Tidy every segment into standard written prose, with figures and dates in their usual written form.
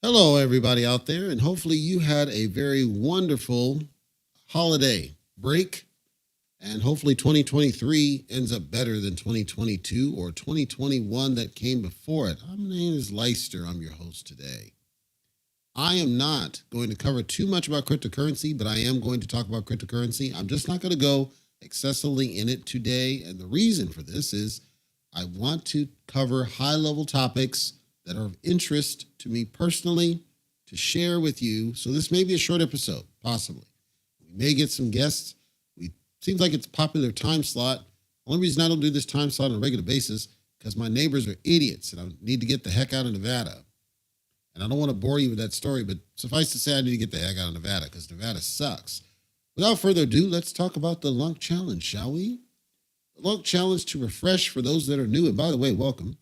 Hello, everybody out there, and hopefully you had a very wonderful holiday break, and hopefully 2023 ends up better than 2022 or 2021 that came before it. My name is Leicester. I'm your host today. I am not going to cover too much about cryptocurrency, but I am going to talk about cryptocurrency. I'm just not going to go excessively in it today, and the reason for this is I want to cover high-level topics that are of interest to me personally to share with you. So this may be a short episode, possibly. We may get some guests. Seems like it's a popular time slot. The only reason I don't do this time slot on a regular basis because my neighbors are idiots and I need to get the heck out of Nevada. And I don't want to bore you with that story, but suffice to say I need to get the heck out of Nevada because Nevada sucks. Without further ado, let's talk about the Lunk Challenge, shall we? The Lunk Challenge to refresh for those that are new. And by the way, welcome.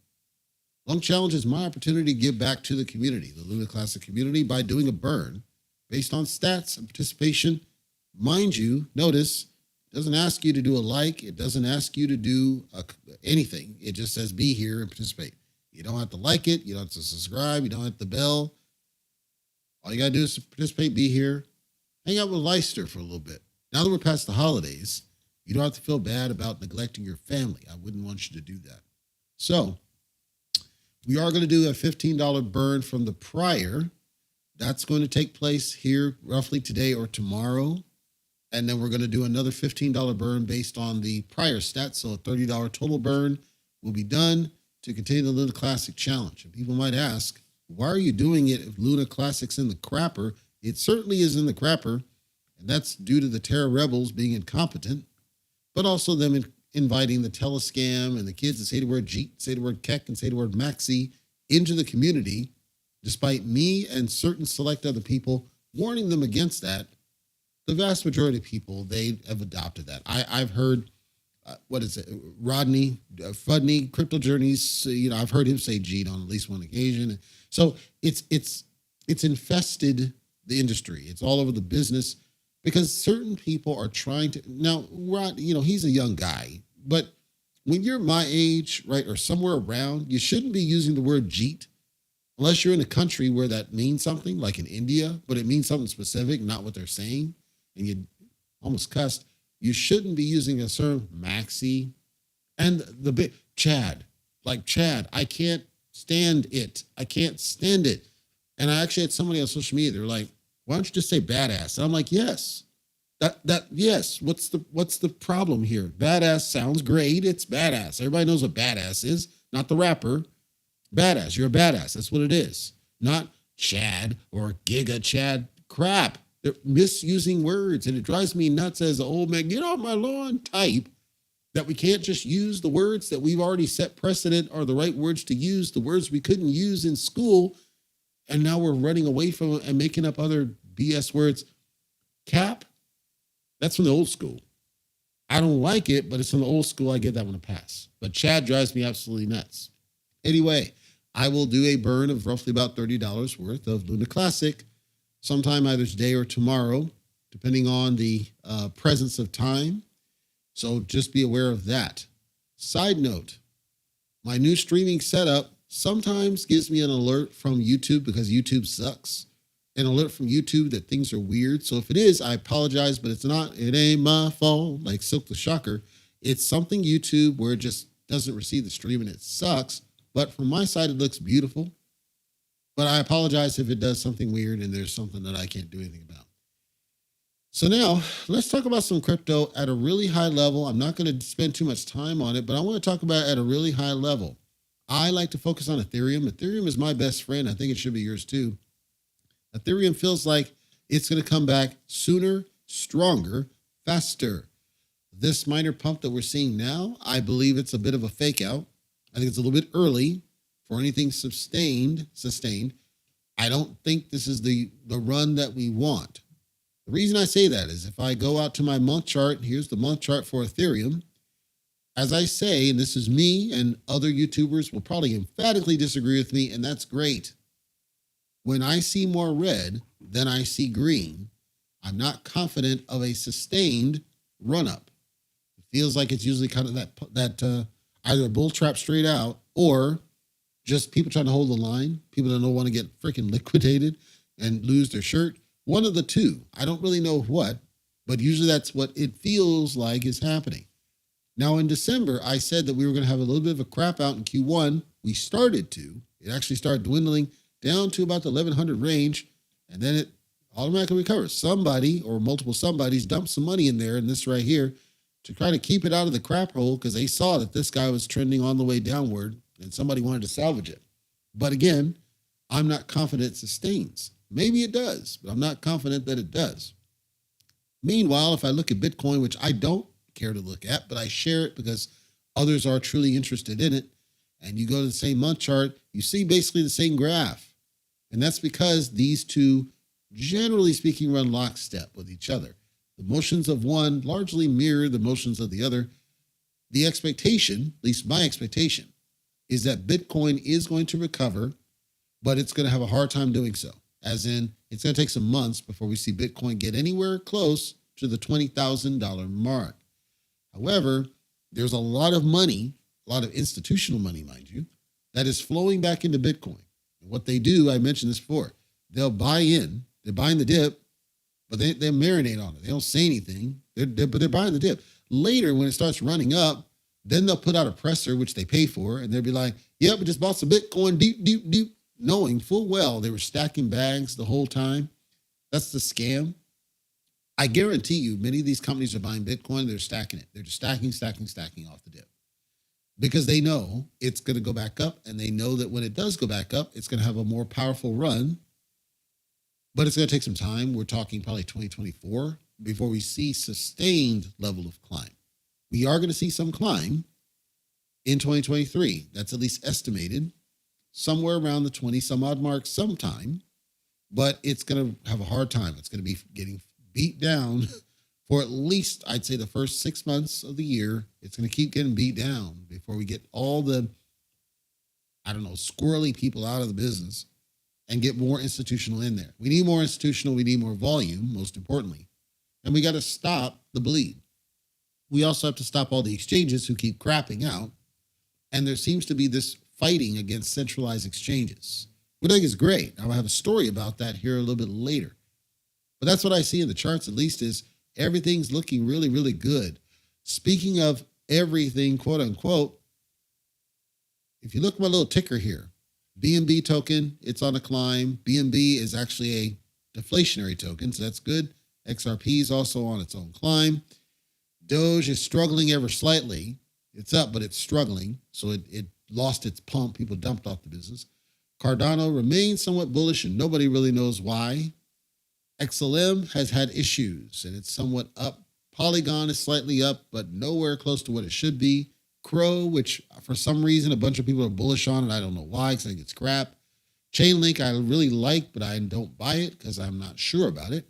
Lunk Challenge is my opportunity to give back to the community, the Luna Classic community, by doing a burn based on stats and participation. Mind you, notice, it doesn't ask you to do a like. It doesn't ask you to do anything. It just says be here and participate. You don't have to like it. You don't have to subscribe. You don't have to bell. All you got to do is participate, be here, hang out with Leicester for a little bit. Now that we're past the holidays, you don't have to feel bad about neglecting your family. I wouldn't want you to do that. So, we are going to do a $15 burn from the prior. That's going to take place here roughly today or tomorrow. And then we're going to do another $15 burn based on the prior stats. So a $30 total burn will be done to continue the Luna Classic Challenge. And people might ask, why are you doing it if Luna Classic's in the crapper? It certainly is in the crapper. And that's due to the Terra Rebels being incompetent, but also them inviting the telescam and the kids to say the word Jeet, say the word Kek, and say the word Maxi into the community, despite me and certain select other people warning them against that. The vast majority of people, they have adopted that. I've heard, Rodney, Fudney, Crypto Journeys, I've heard him say Jeet on at least one occasion. So it's infested the industry. It's all over the business because certain people are trying to, now, Rod, he's a young guy, but when you're my age, right, or somewhere around, you shouldn't be using the word Jeet unless you're in a country where that means something, like in India, but it means something specific, not what they're saying, and you almost cussed. You shouldn't be using a term Maxi and the big Chad, like Chad. I can't stand it. I can't stand it. And I actually had somebody on social media, they were like, why don't you just say badass? And I'm like, yes. Yes. What's the problem here? Badass sounds great. It's badass. Everybody knows what badass is, not the rapper. Badass. You're a badass. That's what it is. Not Chad or Giga Chad. Crap. They're misusing words, and it drives me nuts as an old man, get off my lawn type, that we can't just use the words that we've already set precedent are the right words to use, the words we couldn't use in school, and now we're running away from it and making up other BS words. Cap. That's from the old school. I don't like it, but it's from the old school. I get that one a pass. But Chad drives me absolutely nuts. Anyway, I will do a burn of roughly about $30 worth of Luna Classic sometime either today or tomorrow, depending on the presence of time. So just be aware of that. Side note, my new streaming setup sometimes gives me an alert from YouTube because YouTube sucks. An alert from YouTube that things are weird. So if it is, I apologize, but it's not. It ain't my fault, like Silk the Shocker. It's something YouTube where it just doesn't receive the stream and it sucks. But from my side, it looks beautiful. But I apologize if it does something weird and there's something that I can't do anything about. So now let's talk about some crypto at a really high level. I'm not going to spend too much time on it, but I want to talk about it at a really high level. I like to focus on Ethereum. Ethereum is my best friend. I think it should be yours too. Ethereum feels like it's going to come back sooner, stronger, faster. This minor pump that we're seeing now, I believe it's a bit of a fake out. I think it's a little bit early for anything sustained. I don't think this is the run that we want. The reason I say that is if I go out to my month chart, here's the month chart for Ethereum. As I say, and this is me and other YouTubers will probably emphatically disagree with me, and that's great. When I see more red than I see green, I'm not confident of a sustained run up. It feels like it's usually kind of that either a bull trap straight out or just people trying to hold the line. People that don't want to get freaking liquidated and lose their shirt. One of the two. I don't really know what, but usually that's what it feels like is happening. Now in December, I said that we were going to have a little bit of a crap out in Q1. We started to. It actually started dwindling down to about the 1100 range, and then it automatically recovers. Somebody or multiple somebodies dumped some money in there, and this right here, to try to keep it out of the crap hole because they saw that this guy was trending on the way downward and somebody wanted to salvage it. But again, I'm not confident it sustains. Maybe it does, but I'm not confident that it does. Meanwhile, if I look at Bitcoin, which I don't care to look at, but I share it because others are truly interested in it, and you go to the same month chart, you see basically the same graph. And that's because these two, generally speaking, run lockstep with each other. The motions of one largely mirror the motions of the other. The expectation, at least my expectation, is that Bitcoin is going to recover, but it's going to have a hard time doing so. As in, it's going to take some months before we see Bitcoin get anywhere close to the $20,000 mark. However, there's a lot of money, a lot of institutional money, mind you, that is flowing back into Bitcoin. And what they do, I mentioned this before, they'll buy in, they're buying the dip, but they marinate on it. They don't say anything, but they're buying the dip. Later, when it starts running up, then they'll put out a presser, which they pay for, and they'll be like, yep, we just bought some Bitcoin, deep, knowing full well they were stacking bags the whole time. That's the scam. I guarantee you, many of these companies are buying Bitcoin, they're stacking it. They're just stacking off the dip. Because they know it's going to go back up, and they know that when it does go back up, it's going to have a more powerful run. But it's going to take some time. We're talking probably 2024 before we see sustained level of climb. We are going to see some climb in 2023. That's at least estimated somewhere around the 20 some odd mark sometime, but it's going to have a hard time. It's going to be getting beat down for at least, I'd say, the first 6 months of the year. It's going to keep getting beat down before we get all the, squirrely people out of the business and get more institutional in there. We need more institutional. We need more volume, most importantly. And we got to stop the bleed. We also have to stop all the exchanges who keep crapping out. And there seems to be this fighting against centralized exchanges, which I think is great. I'll have a story about that here a little bit later. But that's what I see in the charts, at least, is everything's looking really, really good. Speaking of everything, quote unquote, if you look at my little ticker here, BNB token, it's on a climb. BNB is actually a deflationary token, so that's good. XRP is also on its own climb. Doge is struggling ever slightly. It's up, but it's struggling. So it lost its pump. People dumped off the business. Cardano remains somewhat bullish, and nobody really knows why. XLM has had issues, and it's somewhat up. Polygon is slightly up, but nowhere close to what it should be. Crow, which for some reason a bunch of people are bullish on it. I don't know why, because I think it's crap. Chainlink I really like, but I don't buy it because I'm not sure about it.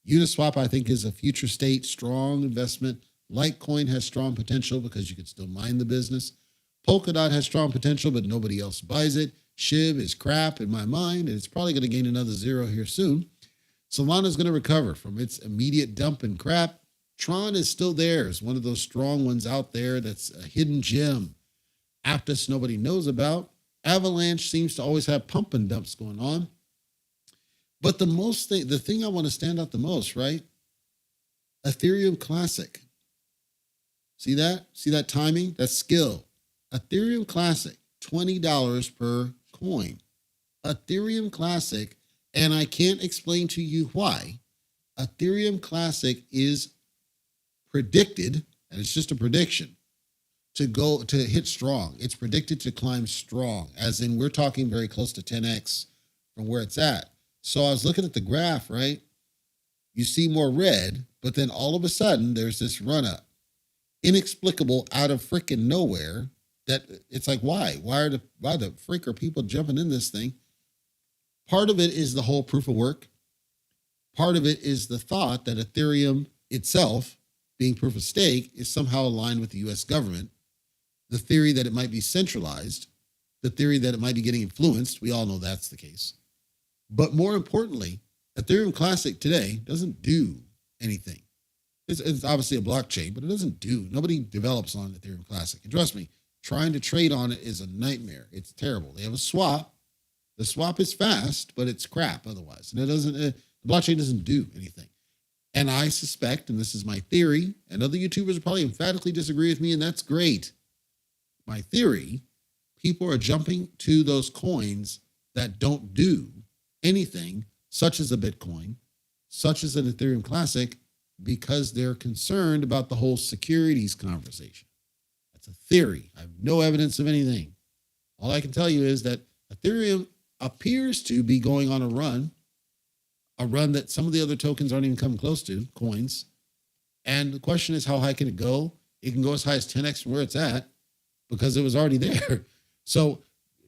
Uniswap I think is a future state, strong investment. Litecoin has strong potential because you can still mine the business. Polkadot has strong potential, but nobody else buys it. SHIB is crap in my mind, and it's probably going to gain another zero here soon. Solana is going to recover from its immediate dump and crap. Tron is still there. It's one of those strong ones out there that's a hidden gem. Aptos nobody knows about. Avalanche seems to always have pump and dumps going on. But the thing I want to stand out the most, right? Ethereum Classic. See that? See that timing? That's skill. Ethereum Classic, $20 per coin. Ethereum Classic, and I can't explain to you why. Ethereum Classic is predicted, and it's just a prediction, to hit strong. It's predicted to climb strong, as in we're talking very close to 10x from where it's at. So I was looking at the graph, right? You see more red, but then all of a sudden there's this run up. Inexplicable out of freaking nowhere that it's like, why? Why the freak are people jumping in this thing? Part of it is the whole proof of work. Part of it is the thought that Ethereum itself, being proof of stake, is somehow aligned with the US government. the theory that it might be centralized, the theory that it might be getting influenced. We all know that's the case. But more importantly, Ethereum Classic today doesn't do anything. It's obviously a blockchain, but it doesn't do. Nobody develops on Ethereum Classic. And trust me, trying to trade on it is a nightmare. It's terrible. They have a swap. The swap is fast, but it's crap otherwise. And the blockchain doesn't do anything. And I suspect, and this is my theory, and other YouTubers will probably emphatically disagree with me, and that's great. My theory, people are jumping to those coins that don't do anything, such as a Bitcoin, such as an Ethereum Classic, because they're concerned about the whole securities conversation. That's a theory. I have no evidence of anything. All I can tell you is that Ethereum appears to be going on a run that some of the other tokens aren't even coming close to, coins. And the question is, how high can it go? It can go as high as 10x from where it's at because it was already there. So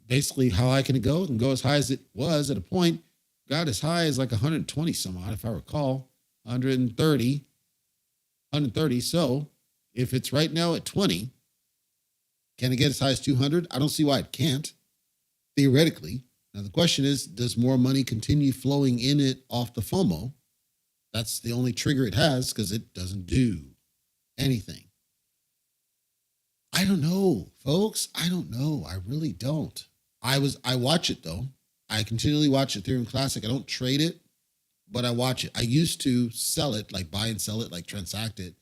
basically, how high can it go? It can go as high as it was at a point. Got as high as like 120 some odd, if I recall, 130. So if it's right now at 20, can it get as high as 200? I don't see why it can't, theoretically. Now, the question is, does more money continue flowing in it off the FOMO? That's the only trigger it has because it doesn't do anything. I don't know, folks. I don't know. I really don't. I watch it, though. I continually watch Ethereum Classic. I don't trade it, but I watch it. I used to sell it, like buy and sell it, like transact it,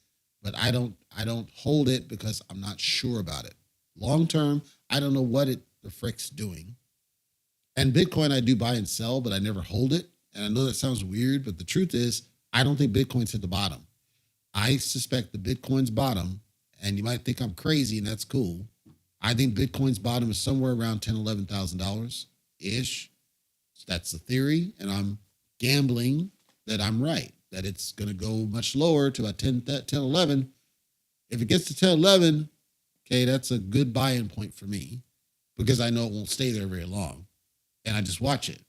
but I don't hold it because I'm not sure about it. Long term, I don't know what the frick's doing. And Bitcoin, I do buy and sell, but I never hold it. And I know that sounds weird, but the truth is, I don't think Bitcoin's hit the bottom. I suspect the Bitcoin's bottom, and you might think I'm crazy, and that's cool. I think Bitcoin's bottom is somewhere around $10,000, $11,000-ish. That's the theory, and I'm gambling that I'm right, that it's going to go much lower to about 10, 11. If it gets to 10, 11, okay, that's a good buy-in point for me because I know it won't stay there very long. And I just watch it.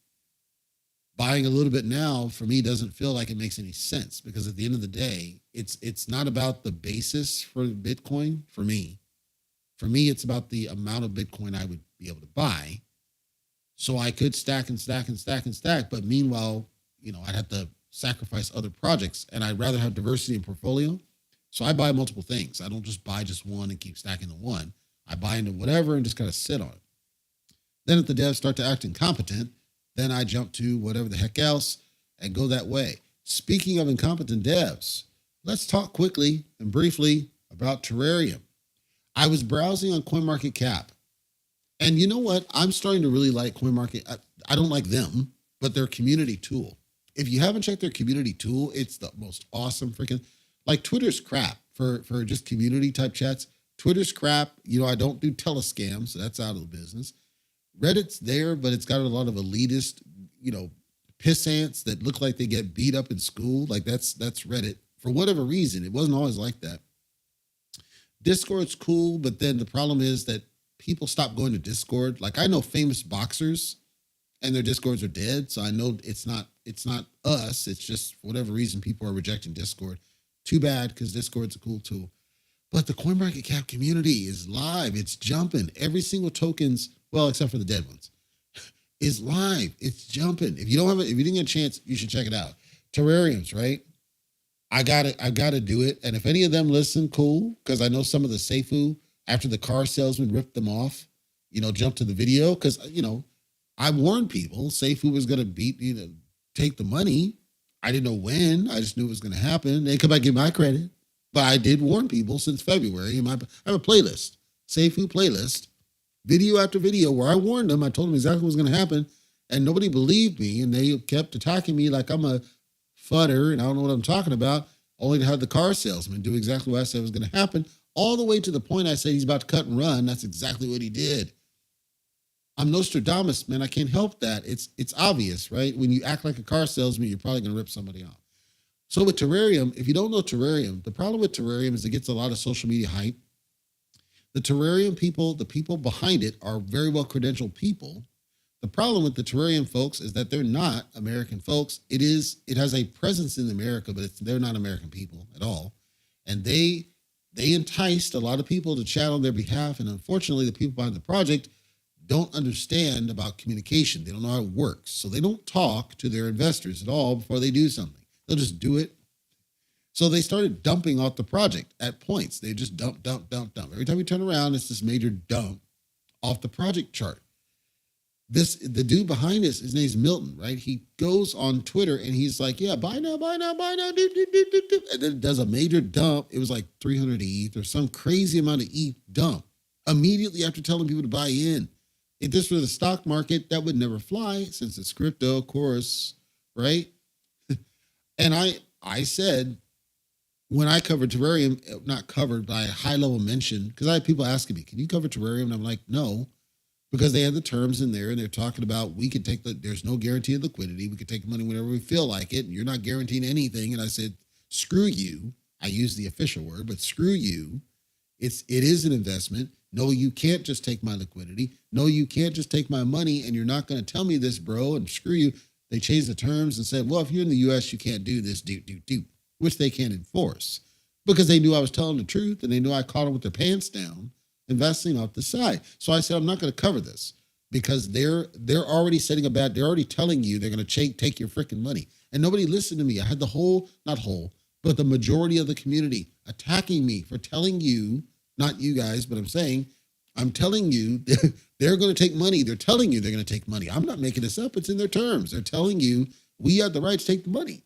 Buying a little bit now for me doesn't feel like it makes any sense because at the end of the day, it's not about the basis for Bitcoin for me. For me, it's about the amount of Bitcoin I would be able to buy. So I could stack and stack and stack and stack. But meanwhile, I'd have to sacrifice other projects and I'd rather have diversity in portfolio. So I buy multiple things. I don't just buy just one and keep stacking the one. I buy into whatever and just kind of sit on it. Then if the devs start to act incompetent, then I jump to whatever the heck else and go that way. Speaking of incompetent devs, let's talk quickly and briefly about Terrarium. I was browsing on CoinMarketCap, and you know what? I'm starting to really like CoinMarket. I don't like them, but their community tool. If you haven't checked their community tool, it's the most awesome freaking, like Twitter's crap for just community type chats. Twitter's crap. I don't do telescams, so that's out of the business. Reddit's there, but it's got a lot of elitist, pissants that look like they get beat up in school. Like that's Reddit for whatever reason. It wasn't always like that. Discord's cool, but then the problem is that people stop going to Discord. Like I know famous boxers and their Discords are dead. So I know it's not us. It's just for whatever reason, people are rejecting Discord. Too bad because Discord's a cool tool. But the CoinMarketCap community is live. It's jumping. Every single token's, well, except for the dead ones, is live. It's jumping. If you didn't get a chance, you should check it out. Terrariums, right? I got to do it. And if any of them listen, cool. Because I know some of the Seifu, after the car salesman ripped them off, jumped to the video. Because, I warned people Seifu was going to take the money. I didn't know when. I just knew it was going to happen. They come back and give my credit. But I did warn people since February. I have a playlist, Seifu playlist, video after video where I warned them. I told them exactly what was going to happen. And nobody believed me. And they kept attacking me like I'm a fudder and I don't know what I'm talking about, only to have the car salesman do exactly what I said was going to happen, all the way to the point I said he's about to cut and run. That's exactly what he did. I'm Nostradamus, man. I can't help that. It's obvious, right? When you act like a car salesman, you're probably going to rip somebody off. So with Terrarium, if you don't know Terrarium, the problem with Terrarium is it gets a lot of social media hype. The Terrarium people, the people behind it are very well credentialed people. The problem with the Terrarium folks is that they're not American folks. It has a presence in America, but they're not American people at all. And they they enticed a lot of people to chat on their behalf. And unfortunately, the people behind the project don't understand about communication. They don't know how it works. So they don't talk to their investors at all before they do something. They'll just do it. So they started dumping off the project at points. They just dump. Every time we turn around, it's this major dump off the project chart. The dude behind this, his name's Milton, right? He goes on Twitter and he's like, yeah, buy now, doop, doop, doop, doop, doop. And then it does a major dump. It was like 300 ETH or some crazy amount of ETH dump immediately after telling people to buy in. If this were the stock market, that would never fly since it's crypto, of course, right? And I said, when I covered terrarium, not covered by a high level mention, because I had people asking me, can you cover terrarium? And I'm like, no. Because they had the terms in there and they're talking about there's no guarantee of liquidity. We could take money whenever we feel like it. And you're not guaranteeing anything. And I said, screw you. I used the official word, but screw you. It is an investment. No, you can't just take my liquidity. No, you can't just take my money. And you're not going to tell me this, bro. And screw you. They changed the terms and said, well, if you're in the US, you can't do this, which they can't enforce because they knew I was telling the truth and they knew I caught them with their pants down, investing off the side. So I said, I'm not going to cover this because they're already they're already telling you they're going to take your freaking money. And nobody listened to me. I had but the majority of the community attacking me for telling you, not you guys, but I'm telling you they're going to take money. They're telling you they're going to take money. I'm not making this up. It's in their terms. They're telling you we have the right to take the money.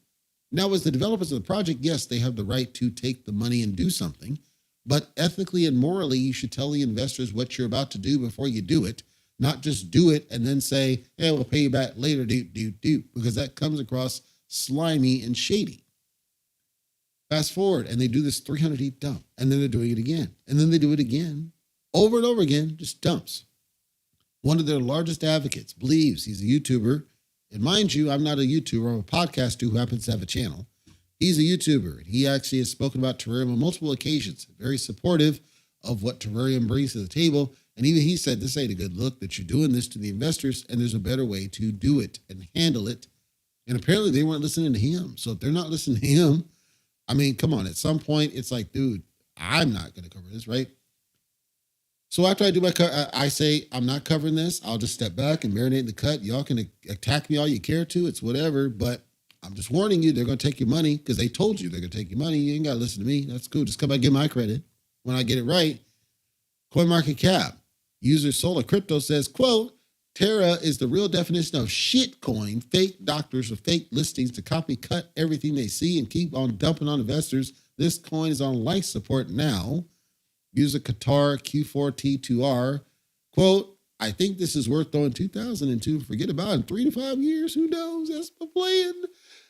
Now, as the developers of the project, yes, they have the right to take the money and do something. But ethically and morally, you should tell the investors what you're about to do before you do it, not just do it and then say, hey, we'll pay you back later, because that comes across slimy and shady. Fast forward, and they do this 300 ETH dump, and then they're doing it again, and then they do it again, over and over again, just dumps. One of their largest advocates believes he's a YouTuber, and mind you, I'm not a YouTuber, I'm a podcaster who happens to have a channel. He's a YouTuber, and he actually has spoken about terrarium on multiple occasions, very supportive of what terrarium brings to the table. And even he said, this ain't a good look that you're doing this to the investors, and there's a better way to do it and handle it. And apparently they weren't listening to him. So if they're not listening to him, I mean, come on, at some point it's like, dude, I'm not going to cover this, right? So after I do I say, I'm not covering this. I'll just step back and marinate in the cut. Y'all can attack me all you care to. It's whatever, but I'm just warning you, they're going to take your money because they told you they're going to take your money. You ain't got to listen to me. That's cool. Just come back and get my credit when I get it right. CoinMarketCap, user Solar Crypto says, quote, Terra is the real definition of shitcoin, fake doctors with fake listings to copy cut everything they see and keep on dumping on investors. This coin is on life support now. User Qatar Q4T2R, quote, I think this is worth throwing 2002 forget about in 3 to 5 years. Who knows? That's my plan.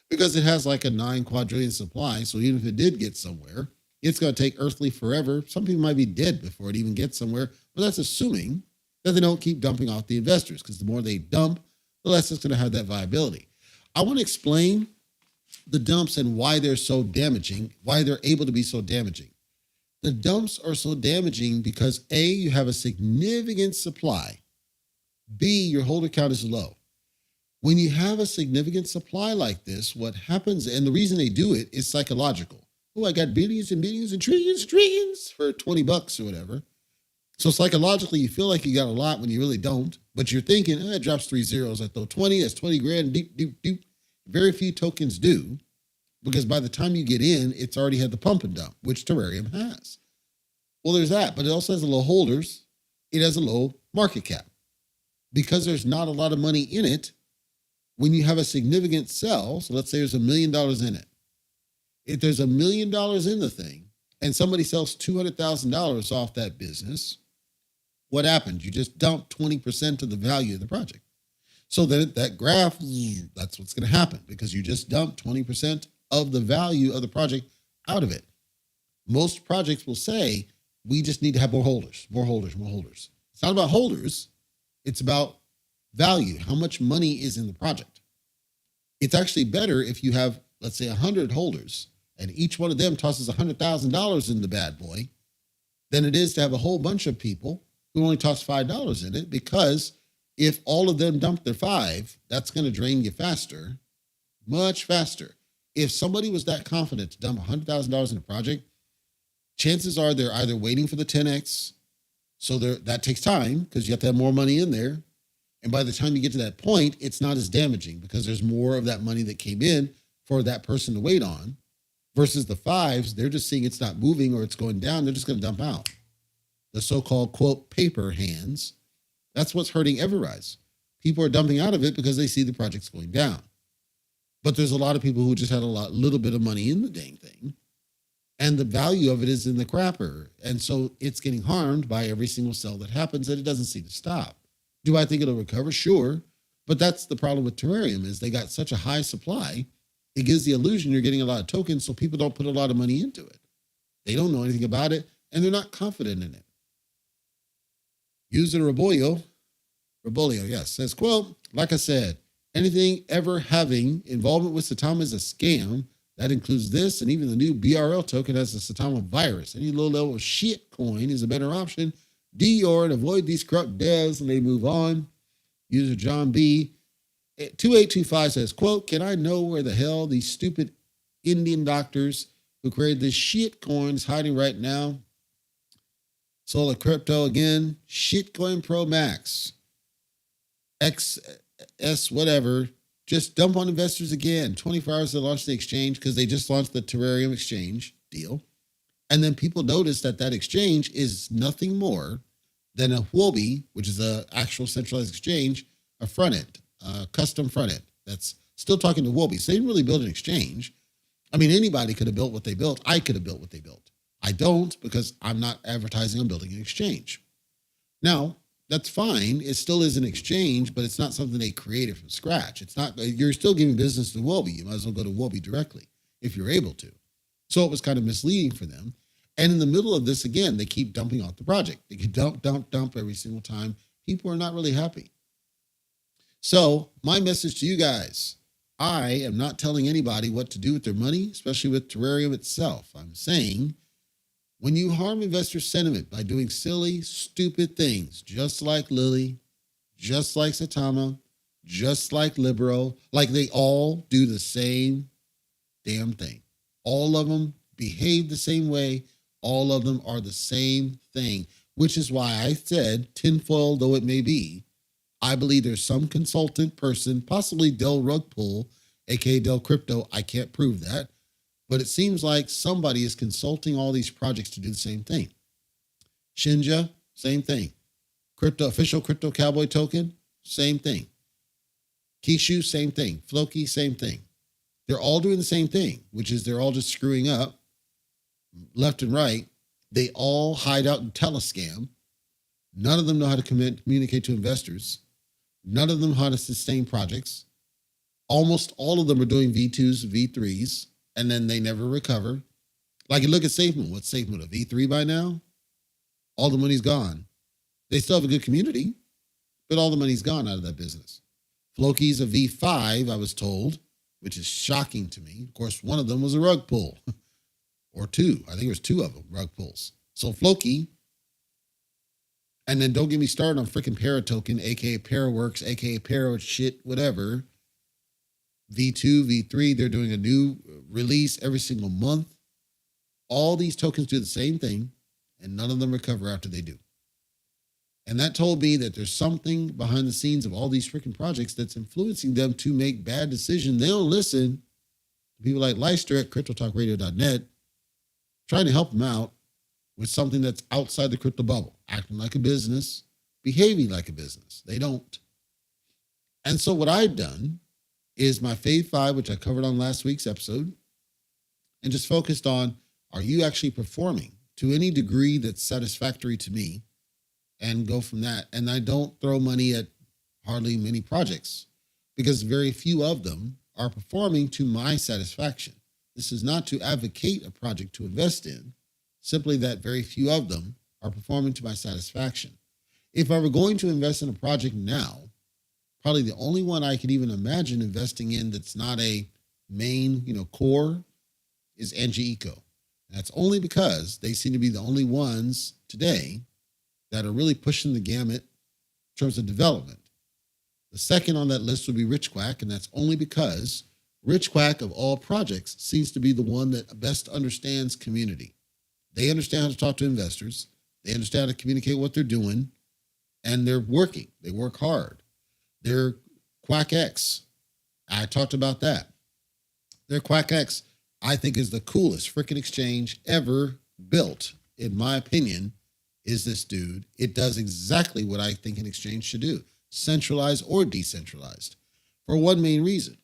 Because it has like a 9 quadrillion supply. So even if it did get somewhere, it's going to take earthly forever. Some people might be dead before it even gets somewhere. But that's assuming that they don't keep dumping off the investors, because the more they dump, the less it's going to have that viability. I want to explain the dumps and why they're so damaging, why they're able to be so damaging. The dumps are so damaging because A, you have a significant supply. B, your holder count is low. When you have a significant supply like this, what happens, and the reason they do it is psychological. Oh, I got billions and billions and trillions for $20 or whatever. So psychologically, you feel like you got a lot when you really don't, but you're thinking, it drops 3 zeros. I throw 20, that's 20 grand, deep. Very few tokens do, because by the time you get in, it's already had the pump and dump, which terrarium has. Well, there's that, but it also has a low holders. It has a low market cap. Because there's not a lot of money in it, when you have a significant sell, so let's say there's $1 million in it. If there's $1 million in the thing, and somebody sells $200,000 off that business, what happens? You just dump 20% of the value of the project. So then that graph, that's what's going to happen, because you just dumped 20% of the value of the project out of it. Most projects will say, we just need to have more holders. It's not about holders. It's about value. How much money is in the project? It's actually better if you have, let's say, 100 holders, and each one of them tosses $100,000 in the bad boy, than it is to have a whole bunch of people who only toss $5 in it, because if all of them dump their 5, that's going to drain you faster, much faster. If somebody was that confident to dump $100,000 in a project, chances are they're either waiting for the 10x, so that takes time because you have to have more money in there. And by the time you get to that point, it's not as damaging because there's more of that money that came in for that person to wait on, versus the fives, they're just seeing it's not moving or it's going down. They're just going to dump out. The so-called, quote, paper hands. That's what's hurting Everrise. People are dumping out of it because they see the project's going down. But there's a lot of people who just had little bit of money in the dang thing. And the value of it is in the crapper. And so it's getting harmed by every single sell that happens, and it doesn't seem to stop. Do I think it'll recover? Sure. But that's the problem with Terrarium is they got such a high supply. It gives the illusion you're getting a lot of tokens, so people don't put a lot of money into it. They don't know anything about it, and they're not confident in it. User Rebolio, yes, says, quote, like I said, anything ever having involvement with Saitama is a scam. That includes this, and even the new BRL token has a Saitama virus. Any low-level shit coin is a better option. Dior and avoid these corrupt devs and they move on. User John B. 2825 says, quote, can I know where the hell these stupid Indian doctors who created this shit coin is hiding right now? Solar Crypto again. Shitcoin Pro Max. XS whatever. Just dump on investors again. 24 hours to launch the exchange because they just launched the Terrarium exchange deal. And then people notice that exchange is nothing more than a Huobi, which is an actual centralized exchange, a front end, a custom front end that's still talking to Huobi. So they didn't really build an exchange. I mean, anybody could have built what they built. I could have built what they built. I don't because I'm not advertising on building an exchange. Now, that's fine. It still is an exchange, but it's not something they created from scratch. It's not, you're still giving business to Huobi. You might as well go to Huobi directly if you're able to. So it was kind of misleading for them. And in the middle of this, again, they keep dumping off the project. They can dump every single time. People are not really happy. So my message to you guys, I am not telling anybody what to do with their money, especially with Terrarium itself. I'm saying when you harm investor sentiment by doing silly, stupid things, just like Lily, just like Saitama, just like Libero, like they all do the same damn thing. All of them behave the same way. All of them are the same thing, which is why I said, tinfoil though it may be, I believe there's some consultant person, possibly Del Rugpull, aka Del Crypto. I can't prove that, but it seems like somebody is consulting all these projects to do the same thing. Shinja, same thing. Official Crypto Cowboy token, same thing. Kishu, same thing. Floki, same thing. They're all doing the same thing, which is they're all just screwing up left and right. They all hide out and telescam. None of them know how to communicate to investors. None of them know how to sustain projects. Almost all of them are doing V2s, V3s, and then they never recover. Like you look at SafeMoon. What's SafeMoon, a V3 by now? All the money's gone. They still have a good community, but all the money's gone out of that business. Floki's a V5, I was told, which is shocking to me. Of course, one of them was a rug pull, or two. I think there was two of them, rug pulls. So Floki, and then don't get me started on freaking Para token, aka Paraworks, aka Para shit, whatever. V2, V3, they're doing a new release every single month. All these tokens do the same thing, and none of them recover after they do. And that told me that there's something behind the scenes of all these freaking projects that's influencing them to make bad decisions. They don't listen to people like Leicester at CryptoTalkRadio.net trying to help them out with something that's outside the crypto bubble, acting like a business, behaving like a business. They don't. And so what I've done is my Fave 5, which I covered on last week's episode, and just focused on, are you actually performing to any degree that's satisfactory to me? And go from that. And I don't throw money at hardly many projects because very few of them are performing to my satisfaction. This is not to advocate a project to invest in, simply that very few of them are performing to my satisfaction. If I were going to invest in a project now, probably the only one I could even imagine investing in that's not a main, core is Angie Eco. And that's only because they seem to be the only ones today that are really pushing the gamut in terms of development. The second on that list would be Rich Quack, and that's only because Rich Quack of all projects seems to be the one that best understands community, They understand how to talk to investors. They understand how to communicate what they're doing, and they're working. They work hard. They're QuackX. I talked about that. Their QuackX, I think, is the coolest freaking exchange ever built, in my opinion, is this dude. It does exactly what I think an exchange should do, centralized or decentralized, for one main reason.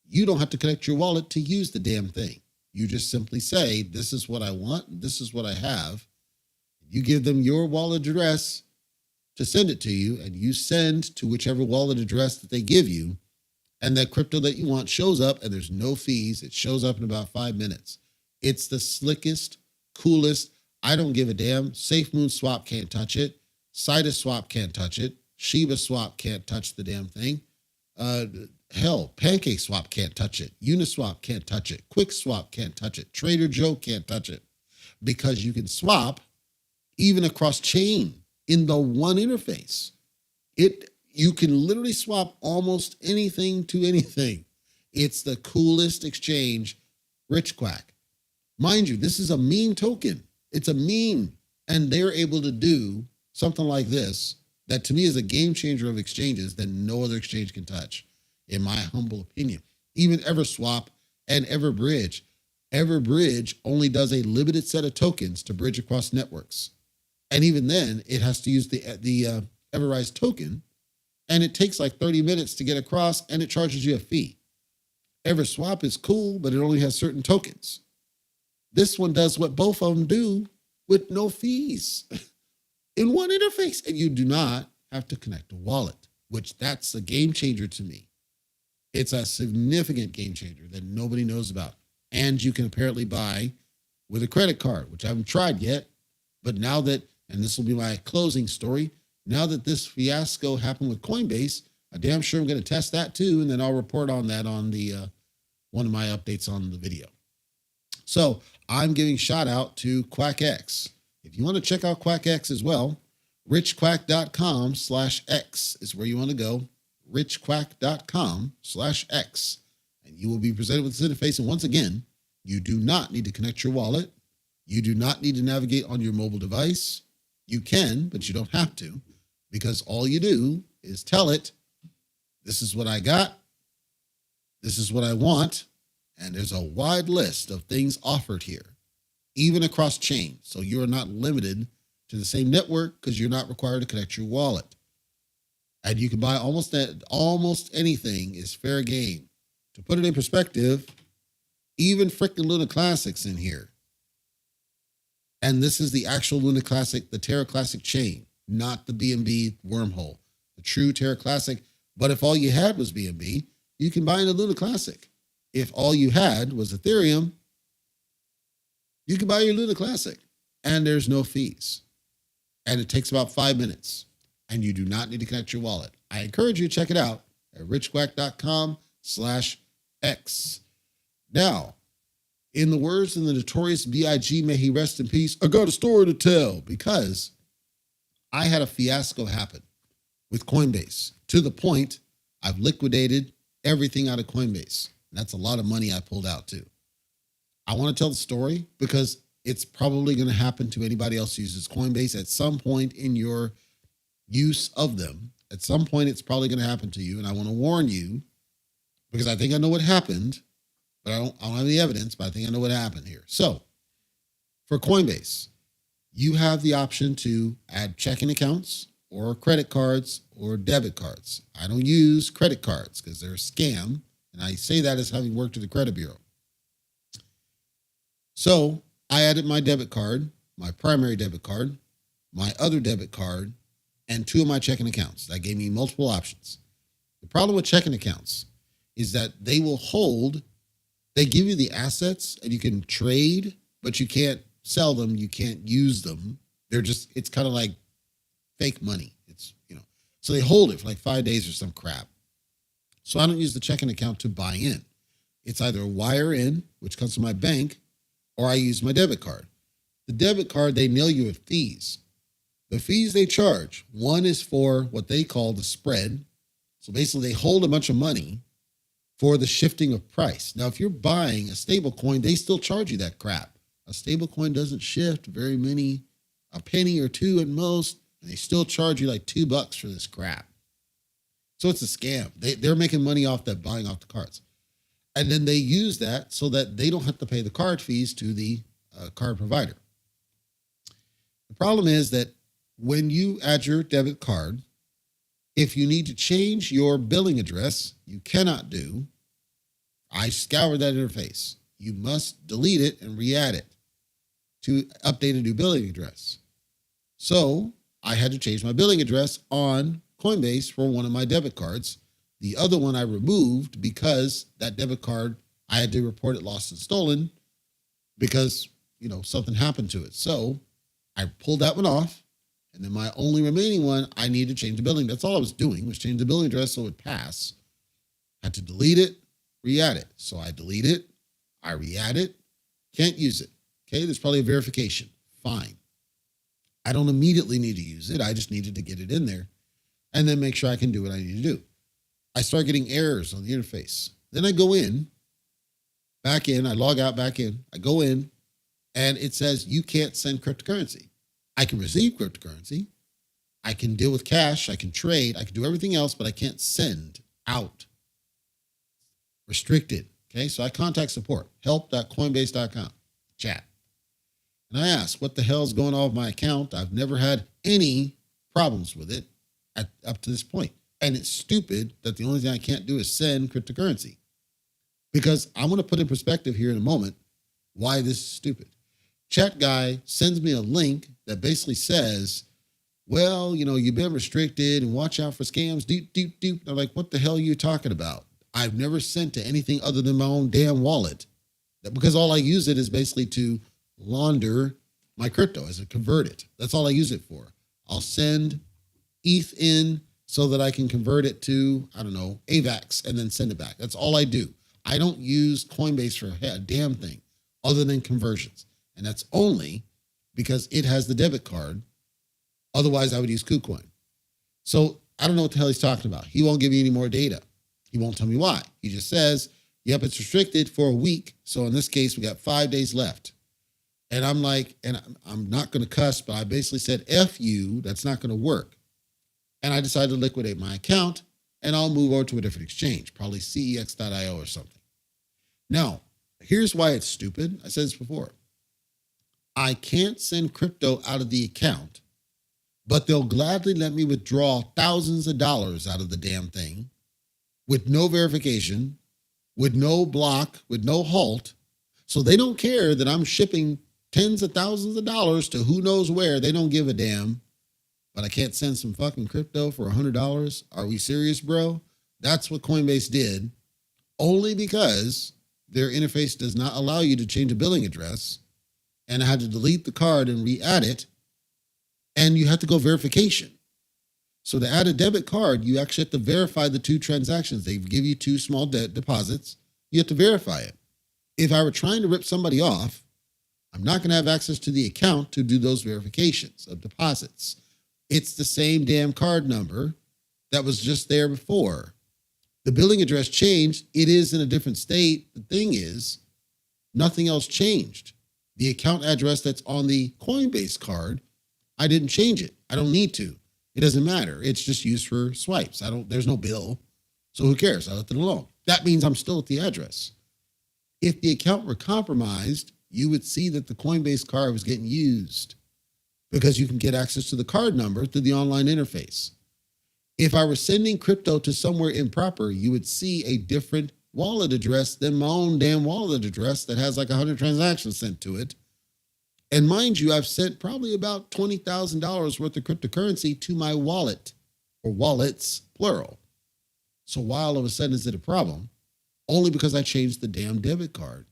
You don't have to connect your wallet to use the damn thing. You just simply say, this is what I want, this is what I have. You give them your wallet address to send it to you, and you send to whichever wallet address that they give you, and that crypto that you want shows up, and there's no fees. It shows up in about 5 minutes. It's the slickest, coolest. I don't give a damn. SafeMoon Swap can't touch it. Citus Swap can't touch it. Shiba Swap can't touch the damn thing. Hell, Pancake Swap can't touch it. Uniswap can't touch it. Quick Swap can't touch it. Trader Joe can't touch it, because you can swap even across chain in the one interface. You can literally swap almost anything to anything. It's the coolest exchange, Rich Quack. Mind you, this is a meme token. It's a meme, and they're able to do something like this that to me is a game changer of exchanges that no other exchange can touch, in my humble opinion. Even EverSwap and EverBridge. EverBridge only does a limited set of tokens to bridge across networks. And even then, it has to use the Everrise token, and it takes like 30 minutes to get across, and it charges you a fee. EverSwap is cool, but it only has certain tokens. This one does what both of them do with no fees in one interface, and you do not have to connect a wallet, which that's a game changer to me. It's a significant game changer that nobody knows about. And you can apparently buy with a credit card, which I haven't tried yet. But now that, and this will be my closing story, now that this fiasco happened with Coinbase, I'm damn sure I'm going to test that too, and then I'll report on that on the one of my updates on the video. So I'm giving shout out to QuackX. If you want to check out QuackX as well, richquack.com/X is where you want to go. richquack.com/X, and you will be presented with this interface. And once again, you do not need to connect your wallet. You do not need to navigate on your mobile device. You can, but you don't have to, because all you do is tell it, this is what I got, this is what I want, and there's a wide list of things offered here, even across chain. So you're not limited to the same network because you're not required to connect your wallet. And you can buy almost anything is fair game. To put it in perspective, even freaking Luna Classic's in here. And this is the actual Luna Classic, the Terra Classic chain, not the BNB wormhole, the true Terra Classic. But if all you had was BNB, you can buy into Luna Classic. If all you had was Ethereum, you can buy your Luna Classic, and there's no fees. And it takes about 5 minutes, and you do not need to connect your wallet. I encourage you to check it out at richquack.com/X. Now, in the words of the notorious B.I.G., may he rest in peace, I got a story to tell, because I had a fiasco happen with Coinbase to the point I've liquidated everything out of Coinbase. And that's a lot of money I pulled out too. I want to tell the story because it's probably going to happen to anybody else who uses Coinbase at some point in your use of them. At some point, it's probably going to happen to you. And I want to warn you, because I think I know what happened, but I don't have any evidence, but I think I know what happened here. So for Coinbase, you have the option to add checking accounts or credit cards or debit cards. I don't use credit cards because they're a scam. And I say that as having worked at the credit bureau. So I added my debit card, my primary debit card, my other debit card, and 2 of my checking accounts. That gave me multiple options. The problem with checking accounts is that they will hold, they give you the assets and you can trade, but you can't sell them. You can't use them. They're just, it's kind of like fake money. It's, so they hold it for like 5 days or some crap. So I don't use the checking account to buy in. It's either a wire in, which comes from my bank, or I use my debit card. The debit card, they nail you with fees. The fees they charge, one is for what they call the spread. So basically they hold a bunch of money for the shifting of price. Now, if you're buying a stable coin, they still charge you that crap. A stable coin doesn't shift very many, a penny or two at most, and they still charge you like $2 for this crap. So it's a scam. They're making money off that, buying off the cards. And then they use that so that they don't have to pay the card fees to the card provider. The problem is that when you add your debit card, if you need to change your billing address, you cannot do. I scoured that interface. You must delete it and re-add it to update a new billing address. So I had to change my billing address on Coinbase for one of my debit cards. The other one I removed because that debit card, I had to report it lost and stolen because, something happened to it. So I pulled that one off. And then my only remaining one, I needed to change the billing. That's all I was doing, was change the billing address so it would pass. Had to delete it, re-add it. So I delete it, I re-add it, can't use it. Okay, there's probably a verification. Fine. I don't immediately need to use it. I just needed to get it in there and then make sure I can do what I need to do. I start getting errors on the interface. Then I go back in, I log out, back in, I go in, and it says you can't send cryptocurrency. I can receive cryptocurrency. I can deal with cash. I can trade. I can do everything else, but I can't send out. Restricted. Okay, so I contact support, help.coinbase.com, chat. And I ask, what the hell's going on with my account? I've never had any problems with it up to this point. And it's stupid that the only thing I can't do is send cryptocurrency. Because I'm going to put in perspective here in a moment why this is stupid. Chat guy sends me a link that basically says, well, you've been restricted and watch out for scams. Doop, doop, doop. I'm like, what the hell are you talking about? I've never sent to anything other than my own damn wallet, because all I use it is basically to launder my crypto, as a convert it. That's all I use it for. I'll send ETH in so that I can convert it to, AVAX and then send it back. That's all I do. I don't use Coinbase for a damn thing other than conversions. And that's only because it has the debit card. Otherwise, I would use KuCoin. So I don't know what the hell he's talking about. He won't give me any more data. He won't tell me why. He just says, yep, it's restricted for a week. So in this case, we got 5 days left. And I'm like, and I'm not going to cuss, but I basically said, F you, that's not going to work. And I decided to liquidate my account and I'll move over to a different exchange, probably cex.io or something. Now, here's why it's stupid. I said this before. I can't send crypto out of the account, but they'll gladly let me withdraw thousands of dollars out of the damn thing with no verification, with no block, with no halt. So they don't care that I'm shipping tens of thousands of dollars to who knows where. They don't give a damn. But I can't send some fucking crypto for $100. Are we serious, bro? That's what Coinbase did, only because their interface does not allow you to change a billing address. And I had to delete the card and re-add it. And you have to go verification. So to add a debit card, you actually have to verify the two transactions. They give you two small deposits. You have to verify it. If I were trying to rip somebody off, I'm not going to have access to the account to do those verifications of deposits. It's the same damn card number that was just there before. The billing address changed. It is in a different state. The thing is, nothing else changed. The account address that's on the Coinbase card, I didn't change it. I don't need to. It doesn't matter. It's just used for swipes. There's no bill. So who cares? I left it alone. That means I'm still at the address. If the account were compromised, you would see that the Coinbase card was getting used because you can get access to the card number through the online interface. If I were sending crypto to somewhere improper, you would see a different wallet address than my own damn wallet address that has like 100 transactions sent to it. And mind you, I've sent probably about $20,000 worth of cryptocurrency to my wallet, or wallets, plural. So why all of a sudden is it a problem? Only because I changed the damn debit card.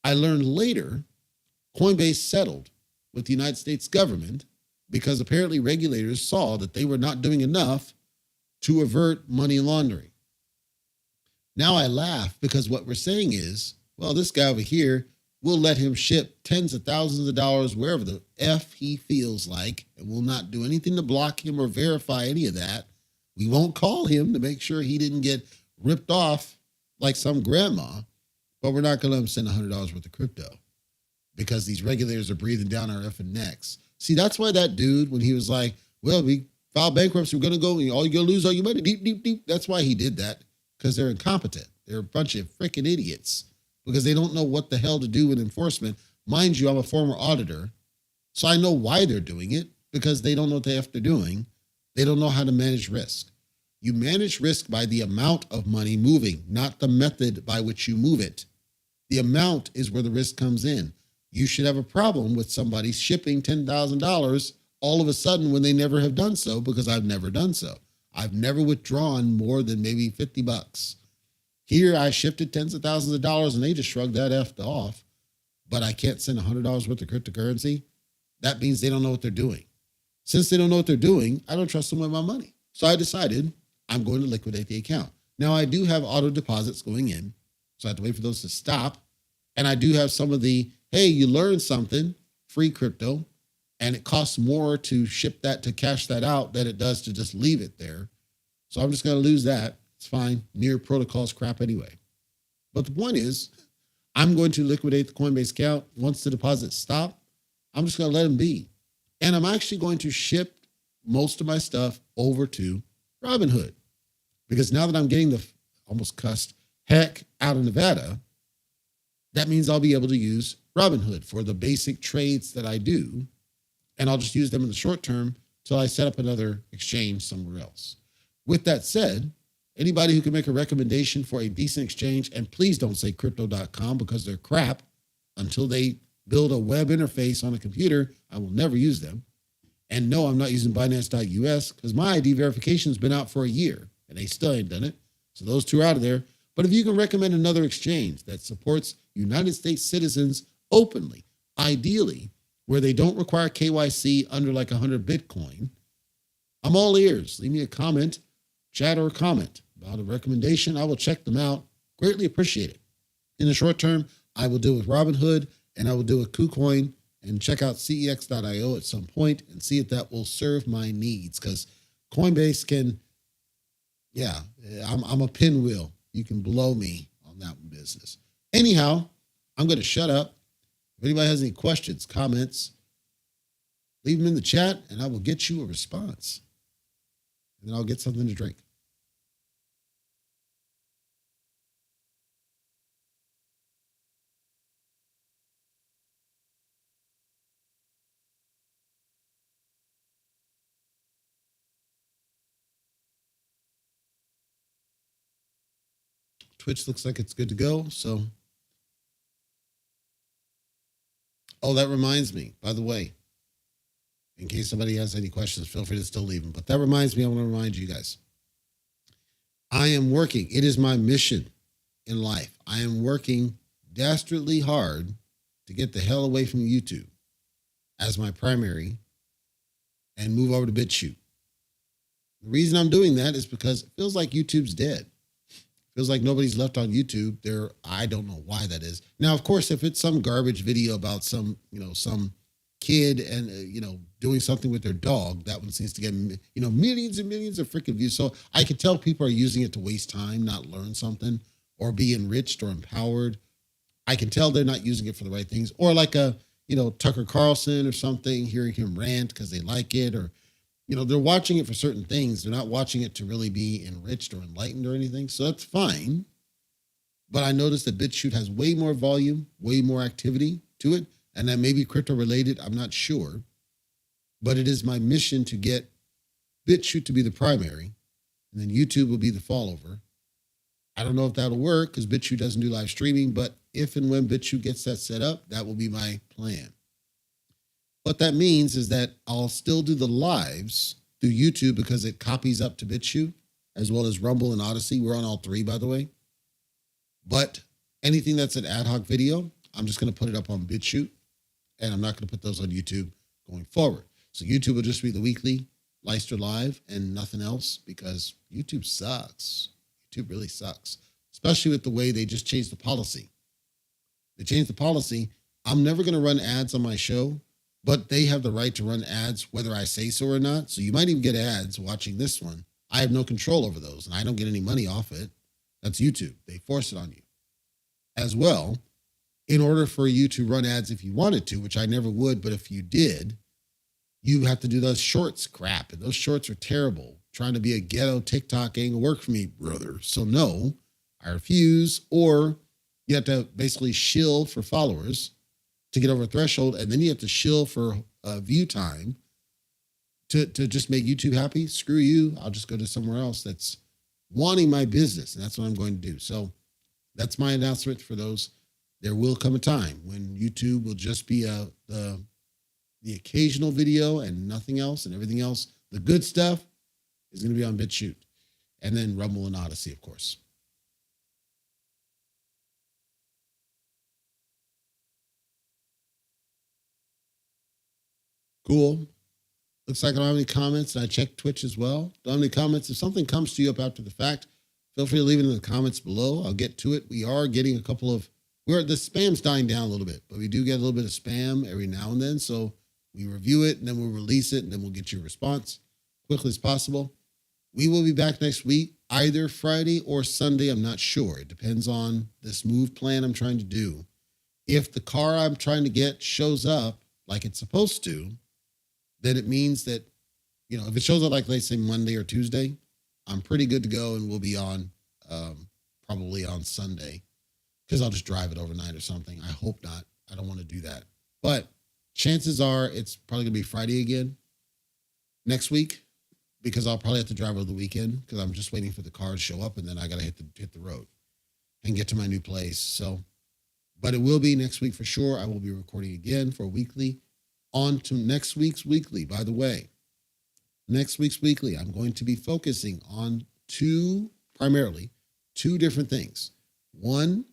I learned later Coinbase settled with the United States government because apparently regulators saw that they were not doing enough to avert money laundering. Now I laugh because what we're saying is, well, this guy over here, we'll let him ship tens of thousands of dollars wherever the F he feels like, and we'll not do anything to block him or verify any of that. We won't call him to make sure he didn't get ripped off like some grandma, but we're not going to let him send $100 worth of crypto. because these regulators are breathing down our effing necks. See, that's why that dude, when he was like, well, we filed bankruptcy, we're going to go, and all you're going to lose all your money, deep, deep, deep. That's why he did that, because they're incompetent. They're a bunch of freaking idiots because they don't know what the hell to do with enforcement. Mind you, I'm a former auditor, so I know why they're doing it, because they don't know what the F they're doing. They don't know how to manage risk. You manage risk by the amount of money moving, not the method by which you move it. The amount is where the risk comes in. You should have a problem with somebody shipping $10,000 all of a sudden when they never have done so, because I've never done so. I've never withdrawn more than maybe $50. Here I shifted tens of thousands of dollars and they just shrugged that F off, but I can't send $100 worth of cryptocurrency. That means they don't know what they're doing. Since they don't know what they're doing, I don't trust them with my money. So I decided I'm going to liquidate the account. Now I do have auto deposits going in, so I have to wait for those to stop. And I do have some of the, hey, you learned something, free crypto, and it costs more to ship that, to cash that out, than it does to just leave it there. So I'm just going to lose that. It's fine. Near protocol's crap anyway. But the point is, I'm going to liquidate the Coinbase account. Once the deposits stop, I'm just going to let them be. And I'm actually going to ship most of my stuff over to Robinhood, because now that I'm getting the almost cussed heck out of Nevada, that means I'll be able to use Robinhood for the basic trades that I do. And I'll just use them in the short term till I set up another exchange somewhere else. With that said, anybody who can make a recommendation for a decent exchange, and please don't say crypto.com, because they're crap. Until they build a web interface on a computer, I will never use them. And no, I'm not using Binance.us, because my ID verification has been out for a year and they still ain't done it. So those two are out of there. But if you can recommend another exchange that supports United States citizens openly, ideally, where they don't require KYC under like 100 Bitcoin, I'm all ears. Leave me a comment, chat, or a comment about a recommendation. I will check them out. Greatly appreciate it. In the short term, I will deal with Robinhood and I will deal with KuCoin, and check out cex.io at some point and see if that will serve my needs, because Coinbase can, yeah, I'm a pinwheel. You can blow me on that business. Anyhow, I'm going to shut up. If anybody has any questions, comments, leave them in the chat and I will get you a response. And then I'll get something to drink. Twitch looks like it's good to go. So, oh, that reminds me, by the way, in case somebody has any questions, feel free to still leave them. But that reminds me, I want to remind you guys, I am working. It is my mission in life. I am working dastardly hard to get the hell away from YouTube as my primary and move over to BitChute. The reason I'm doing that is because it feels like YouTube's dead. Feels like nobody's left on YouTube. I don't know why that is. Now, of course, if it's some garbage video about some kid and, doing something with their dog, that one seems to get, millions and millions of freaking views. So I can tell people are using it to waste time, not learn something, or be enriched or empowered. I can tell they're not using it for the right things. Or like Tucker Carlson or something, hearing him rant because they like it, or they're watching it for certain things. They're not watching it to really be enriched or enlightened or anything. So that's fine. But I noticed that BitChute has way more volume, way more activity to it. And that may be crypto related. I'm not sure. But it is my mission to get BitChute to be the primary. And then YouTube will be the follower. I don't know if that'll work because BitChute doesn't do live streaming. But if and when BitChute gets that set up, that will be my plan. What that means is that I'll still do the lives through YouTube because it copies up to BitChute, as well as Rumble and Odyssey. We're on all three, by the way. But anything that's an ad hoc video, I'm just going to put it up on BitChute, and I'm not going to put those on YouTube going forward. So YouTube will just be the weekly Leicester Live and nothing else, because YouTube sucks. YouTube really sucks, especially with the way they just changed the policy. They changed the policy. I'm never going to run ads on my show, but they have the right to run ads whether I say so or not. So you might even get ads watching this one. I have no control over those, and I don't get any money off it. That's YouTube. They force it on you. As well, in order for you to run ads if you wanted to, which I never would, but if you did, you have to do those shorts crap. And those shorts are terrible. Trying to be a ghetto TikTok ain't gonna work for me, brother. So no, I refuse. Or you have to basically shill for followers to get over a threshold, and then you have to shill for view time to just make YouTube happy. Screw you. I'll just go to somewhere else that's wanting my business, and that's what I'm going to do. So that's my announcement for those. There will come a time when YouTube will just be the occasional video and nothing else, and everything else, the good stuff, is going to be on BitChute, and then Rumble and Odyssey, of course. Cool. Looks like I don't have any comments, and I checked Twitch as well. Don't have any comments. If something comes to you up after the fact, feel free to leave it in the comments below. I'll get to it. We are getting a couple of, the spam's dying down a little bit, but we do get a little bit of spam every now and then. So we review it, and then we'll release it, and then we'll get your response quickly as possible. We will be back next week, either Friday or Sunday. I'm not sure. It depends on this move plan I'm trying to do. If the car I'm trying to get shows up like it's supposed to, then it means that, if it shows up like, let's say, Monday or Tuesday, I'm pretty good to go, and we'll be on probably on Sunday, because I'll just drive it overnight or something. I hope not. I don't want to do that. But chances are it's probably going to be Friday again next week, because I'll probably have to drive over the weekend, because I'm just waiting for the car to show up, and then I got to hit the road and get to my new place. So, but it will be next week for sure. I will be recording again for a weekly. On to next week's weekly. By the way, next week's weekly, I'm going to be focusing on primarily two different things. One,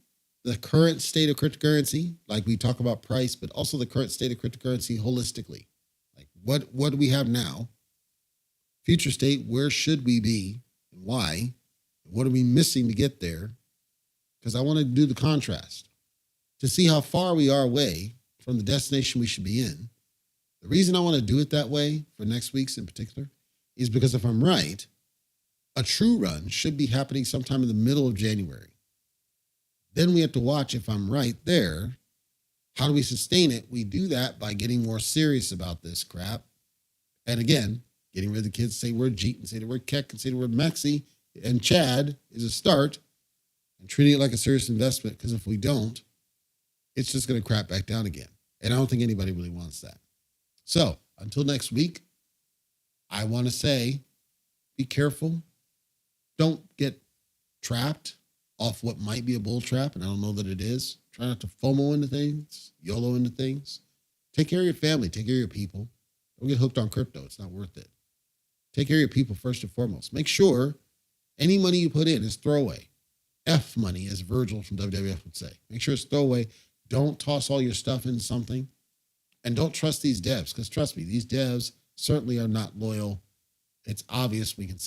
the current state of cryptocurrency, like we talk about price, but also the current state of cryptocurrency holistically. Like what do we have now? Future state, where should we be and why? What are we missing to get there? Because I want to do the contrast to see how far we are away from the destination we should be in. The reason I want to do it that way for next week's in particular is because if I'm right, a true run should be happening sometime in the middle of January. Then we have to watch if I'm right there. How do we sustain it? We do that by getting more serious about this crap. And again, getting rid of the kids, say the word Jeet and say the word Keck and say the word Maxi and Chad is a start, and treating it like a serious investment, because if we don't, it's just going to crap back down again. And I don't think anybody really wants that. So until next week, I want to say, be careful. Don't get trapped off what might be a bull trap, and I don't know that it is. Try not to FOMO into things, YOLO into things. Take care of your family. Take care of your people. Don't get hooked on crypto. It's not worth it. Take care of your people first and foremost. Make sure any money you put in is throwaway. F money, as Virgil from WWF would say. Make sure it's throwaway. Don't toss all your stuff in something. And don't trust these devs, because trust me, these devs certainly are not loyal. It's obvious. We can see